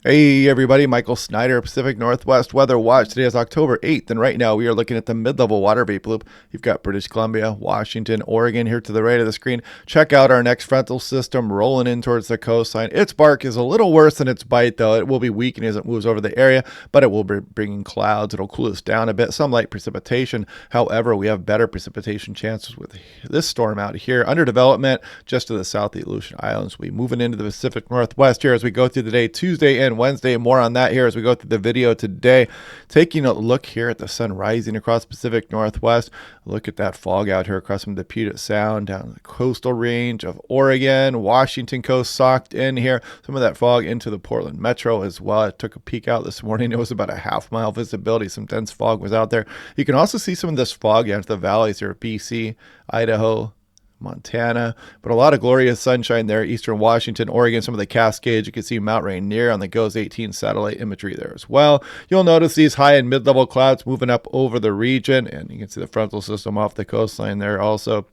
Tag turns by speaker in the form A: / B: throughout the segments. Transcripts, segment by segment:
A: Hey everybody, Michael Snyder, Pacific Northwest Weather Watch. Today is October 8th, and right now we are looking at the mid-level water vapor loop. You've got British Columbia, Washington, Oregon here to the right of the screen. Check out our next frontal system rolling in towards the coastline. Its bark is a little worse than its bite, though. It will be weakening as it moves over the area, but it will be bringing clouds. It'll cool us down a bit, some light precipitation. However, we have better precipitation chances with this storm out here under development just to the south of the Aleutian Islands. We moving into the Pacific Northwest here as we go through the day, Tuesday and Wednesday. More on that here as we go through the video today. Taking a look here at the sun rising across the Pacific Northwest. Look at that fog out here across from the Puget Sound down the coastal range of Oregon, Washington coast socked in here. Some of that fog into the Portland metro as well. I took a peek out this morning. It was about a half-mile visibility. Some dense fog was out there. You can also see some of this fog down to the valleys here of BC, Idaho, Montana, but a lot of glorious sunshine there. Eastern Washington, Oregon, some of the Cascades. You can see Mount Rainier on the GOES 18 satellite imagery there as well. You'll notice these high and mid-level clouds moving up over the region, and you can see the frontal system off the coastline there also.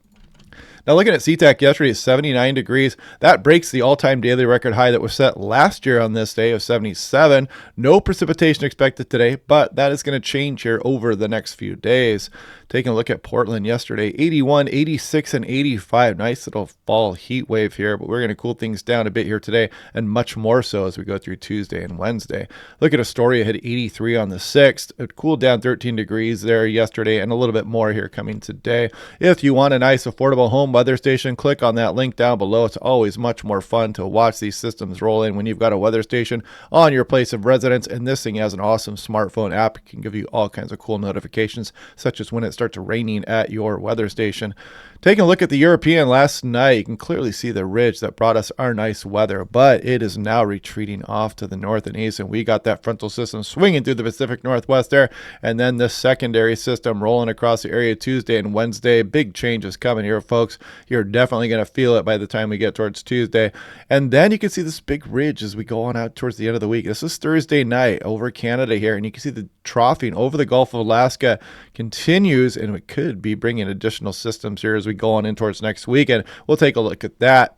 A: Now, looking at SeaTac yesterday, 79 degrees. That breaks the all-time daily record high that was set last year on this day of 77. No precipitation expected today, but that is going to change here over the next few days. Taking a look at Portland yesterday, 81, 86, and 85. Nice little fall heat wave here, but we're going to cool things down a bit here today, and much more so as we go through Tuesday and Wednesday. Look at Astoria, hit 83 on the 6th. It cooled down 13 degrees there yesterday, and a little bit more here coming today. If you want a nice, affordable home weather station, click on that link down below. It's always much more fun to watch these systems roll in when you've got a weather station on your place of residence, and this thing has an awesome smartphone app. It can give you all kinds of cool notifications, such as when it starts raining at your weather station. Taking a look at the European last night, you can clearly see the ridge that brought us our nice weather, but it is now retreating off to the north and east, and we got that frontal system swinging through the Pacific Northwest there, and then this secondary system rolling across the area Tuesday and Wednesday. Big changes coming here, folks. You're definitely going to feel it by the time we get towards Tuesday, and then you can see this big ridge as we go on out towards the end of the week. This is Thursday night over Canada here, and you can see the troughing over the Gulf of Alaska continues, and it could be bringing additional systems here as we go on in towards next week, and we'll take a look at that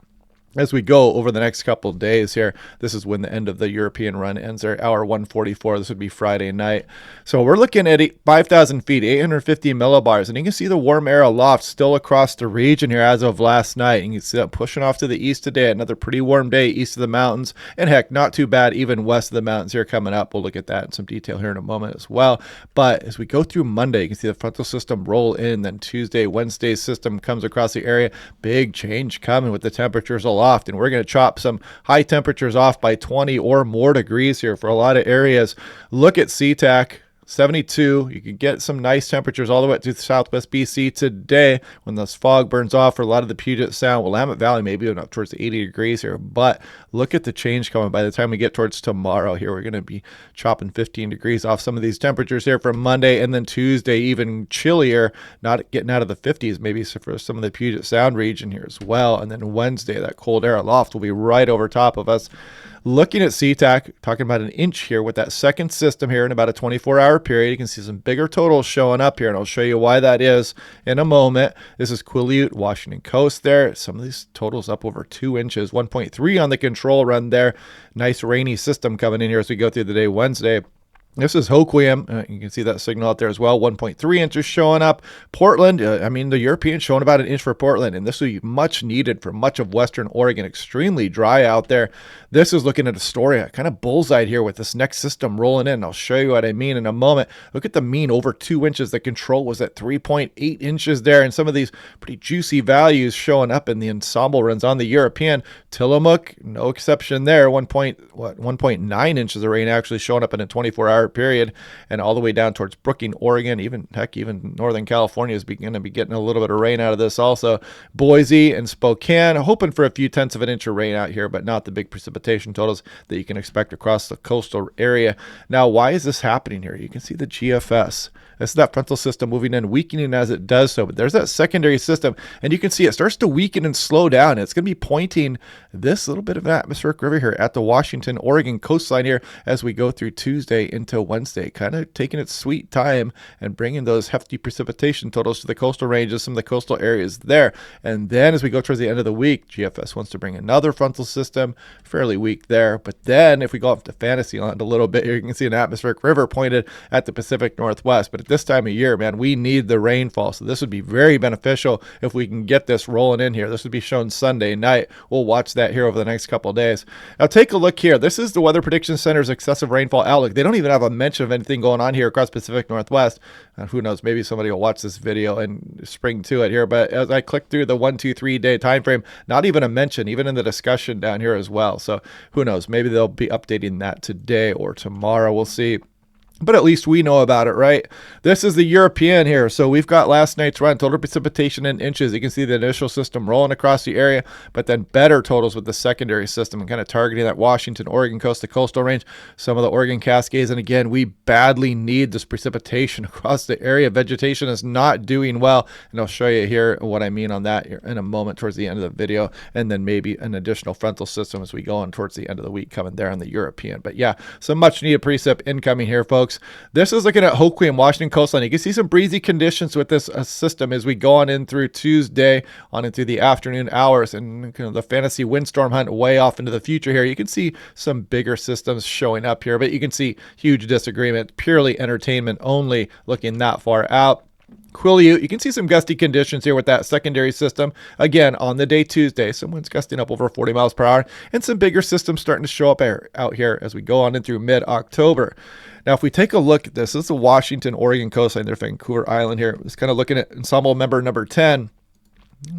A: as we go over the next couple of days here. This is when the end of the European run ends there, hour 1:44. This would be Friday night. So we're looking at 5,000 feet, 850 millibars, and you can see the warm air aloft still across the region here as of last night. And you can see that pushing off to the east today. Another pretty warm day east of the mountains, and heck, not too bad even west of the mountains here coming up. We'll look at that in some detail here in a moment as well. But as we go through Monday, you can see the frontal system roll in. Then Tuesday, Wednesday's system comes across the area. Big change coming with the temperatures aloft. And we're going to chop some high temperatures off by 20 or more degrees here for a lot of areas. Look at SeaTac. 72. You can get some nice temperatures all the way to southwest BC today when this fog burns off for a lot of the Puget Sound. Willamette Valley maybe up towards the 80 degrees here, but look at the change coming by the time we get towards tomorrow here. We're going to be chopping 15 degrees off some of these temperatures here for Monday, and then Tuesday even chillier, not getting out of the 50s maybe for some of the Puget Sound region here as well. And then Wednesday, that cold air aloft will be right over top of us. Looking at SeaTac, talking about an inch here with that second system here in about a 24-hour period. You can see some bigger totals showing up here, and I'll show you why that is in a moment. This is Quileute, Washington coast there. Some of these totals up over 2 inches, 1.3 on the control run there. Nice rainy system coming in here as we go through the day Wednesday. This is Hoquiam. You can see that signal out there as well. 1.3 inches showing up. Portland, the European showing about an inch for Portland, and this will be much needed for much of western Oregon. Extremely dry out there. This is looking at Astoria, kind of bullseye here with this next system rolling in. I'll show you what I mean in a moment. Look at the mean over 2 inches. The control was at 3.8 inches there, and some of these pretty juicy values showing up in the ensemble runs on the European. Tillamook, no exception there. 1.9 inches of rain actually showing up in a 24-hour period, and all the way down towards Brookings, Oregon, even Northern California is going to be getting a little bit of rain out of this also. Boise and Spokane, hoping for a few tenths of an inch of rain out here, but not the big precipitation totals that you can expect across the coastal area. Now, why is this happening here? You can see the GFS. This is that frontal system moving in, weakening as it does so, but there's that secondary system, and you can see it starts to weaken and slow down. It's going to be pointing this little bit of an atmospheric river here at the Washington, Oregon coastline here as we go through Tuesday into Wednesday, kind of taking its sweet time and bringing those hefty precipitation totals to the coastal ranges, some of the coastal areas there. And then as we go towards the end of the week, GFS wants to bring another frontal system, fairly weak there. But then if we go up to Fantasyland a little bit here, you can see an atmospheric river pointed at the Pacific Northwest. But at this time of year, man, we need the rainfall. So this would be very beneficial if we can get this rolling in here. This would be shown Sunday night. We'll watch that here over the next couple of days. Now take a look here. This is the Weather Prediction Center's excessive rainfall outlook. They don't even have a mention of anything going on here across Pacific Northwest. Who knows, maybe somebody will watch this video and spring to it here. But as I click through the 1, 2, 3 day time frame, not even a mention, even in the discussion down here as well. So who knows, maybe they'll be updating that today or tomorrow. We'll see. But at least we know about it, right? This is the European here. So we've got last night's run, total precipitation in inches. You can see the initial system rolling across the area, but then better totals with the secondary system and kind of targeting that Washington, Oregon coast to coastal range, some of the Oregon Cascades. And again, we badly need this precipitation across the area. Vegetation is not doing well. And I'll show you here what I mean on that here in a moment towards the end of the video. And then maybe an additional frontal system as we go on towards the end of the week coming there on the European. But yeah, some much needed precip incoming here, folks. This is looking at Hoquiam and Washington coastline. You can see some breezy conditions with this system as we go on in through Tuesday, on into the afternoon hours, and kind of the fantasy windstorm hunt way off into the future here. You can see some bigger systems showing up here, but you can see huge disagreement, purely entertainment only, looking that far out. Quileute, you can see some gusty conditions here with that secondary system. Again, on the day Tuesday, some winds gusting up over 40 miles per hour, and some bigger systems starting to show up out here as we go on in through mid-October. Now, if we take a look at this is the Washington, Oregon coastline there, Vancouver Island here. It's kind of looking at ensemble member number 10.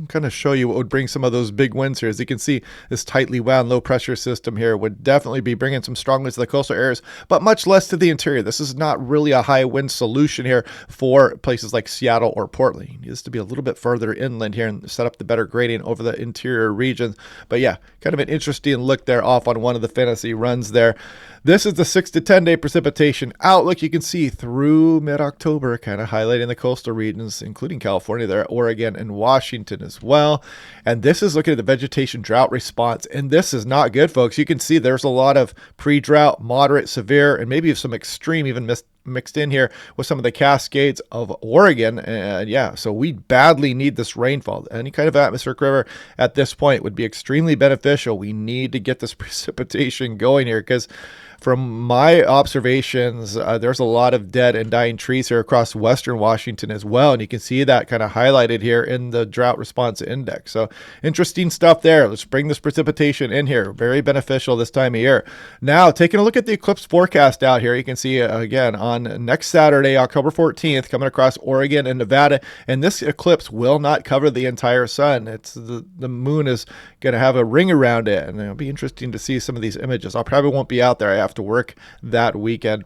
A: Kind of show you what would bring some of those big winds here. As you can see, this tightly wound low pressure system here would definitely be bringing some strong winds to the coastal areas, but much less to the interior. This is not really a high wind solution here for places like Seattle or Portland. You need this to be a little bit further inland here and set up the better grading over the interior regions. But yeah, kind of an interesting look there off on one of the fantasy runs there. This is the 6 to 10 day precipitation outlook. You can see through mid-October, kind of highlighting the coastal regions, including California there, Oregon and Washington as well. And this is looking at the vegetation drought response. And this is not good, folks. You can see there's a lot of pre-drought, moderate, severe, and maybe some extreme even mixed in here with some of the Cascades of Oregon. And yeah, so we badly need this rainfall. Any kind of atmospheric river at this point would be extremely beneficial. We need to get this precipitation going here because from my observations, there's a lot of dead and dying trees here across western Washington as well. And you can see that kind of highlighted here in the drought response index. So interesting stuff there. Let's bring this precipitation in here. Very beneficial this time of year. Now, taking a look at the eclipse forecast out here, you can see again on next Saturday, October 14th, coming across Oregon and Nevada. And this eclipse will not cover the entire sun. It's the moon is going to have a ring around it. And it'll be interesting to see some of these images. I probably won't be out there. I have to work that weekend.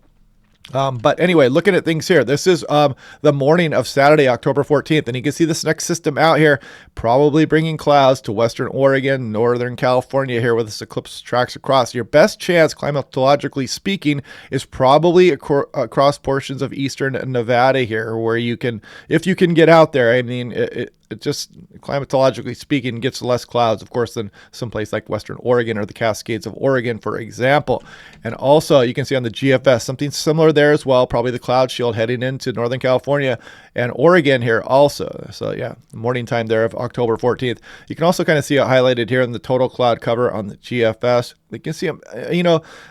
A: But anyway, looking at things here, this is the morning of Saturday, October 14th, and you can see this next system out here probably bringing clouds to western Oregon, northern California here where this eclipse tracks across. Your best chance, climatologically speaking, is probably across portions of eastern Nevada here where you can, if you can get out there. I mean, it just climatologically speaking gets less clouds, of course, than someplace like western Oregon or the Cascades of Oregon, for example. And also you can see on the GFS something similar there as well, probably the cloud shield heading into northern California and Oregon here also. So yeah, morning time there of October 14th. You can also kind of see it highlighted here in the total cloud cover on the GFS. You can see,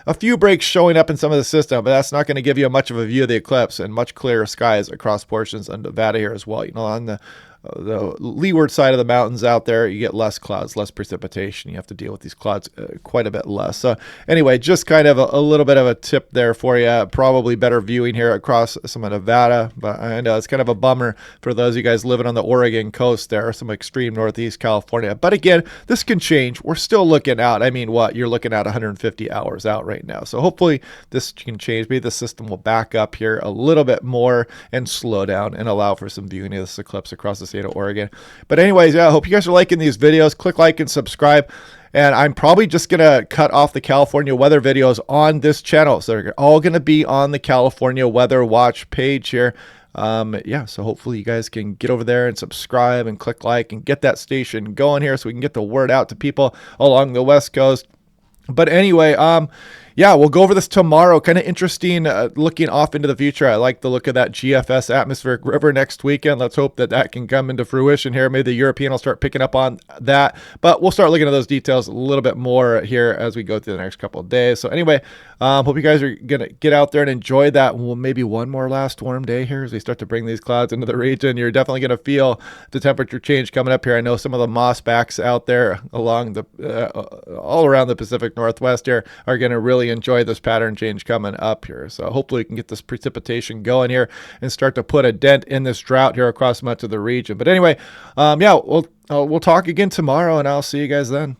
A: a few breaks showing up in some of the system, but that's not going to give you much of a view of the eclipse, and much clearer skies across portions of Nevada here as well. On the leeward side of the mountains out there, you get less clouds, less precipitation. You have to deal with these clouds quite a bit less. So anyway, just kind of a little bit of a tip there for you. Probably better viewing here across some of Nevada, but I know it's kind of a bummer for those of you guys living on the Oregon coast there, some extreme northeast California. But again, this can change. We're still looking out. I mean, you're looking at 150 hours out right now. So hopefully this can change. Maybe the system will back up here a little bit more and slow down and allow for some viewing of this eclipse across the state of Oregon. But anyways, yeah, I hope you guys are liking these videos. Click like and subscribe. And I'm probably just going to cut off the California weather videos on this channel. So they're all going to be on the California Weather Watch page here. Yeah, so hopefully you guys can get over there and subscribe and click like and get that station going here so we can get the word out to people along the West Coast. But anyway, yeah, we'll go over this tomorrow. Kind of interesting looking off into the future. I like the look of that GFS atmospheric river next weekend. Let's hope that that can come into fruition here. Maybe the European will start picking up on that. But we'll start looking at those details a little bit more here as we go through the next couple of days. So anyway, hope you guys are going to get out there and enjoy that. Well, maybe one more last warm day here as we start to bring these clouds into the region. You're definitely going to feel the temperature change coming up here. I know some of the mossbacks out there along the all around the Pacific Northwest here are going to really enjoy this pattern change coming up here. So hopefully we can get this precipitation going here and start to put a dent in this drought here across much of the region. But anyway, yeah, we'll talk again tomorrow, and I'll see you guys then.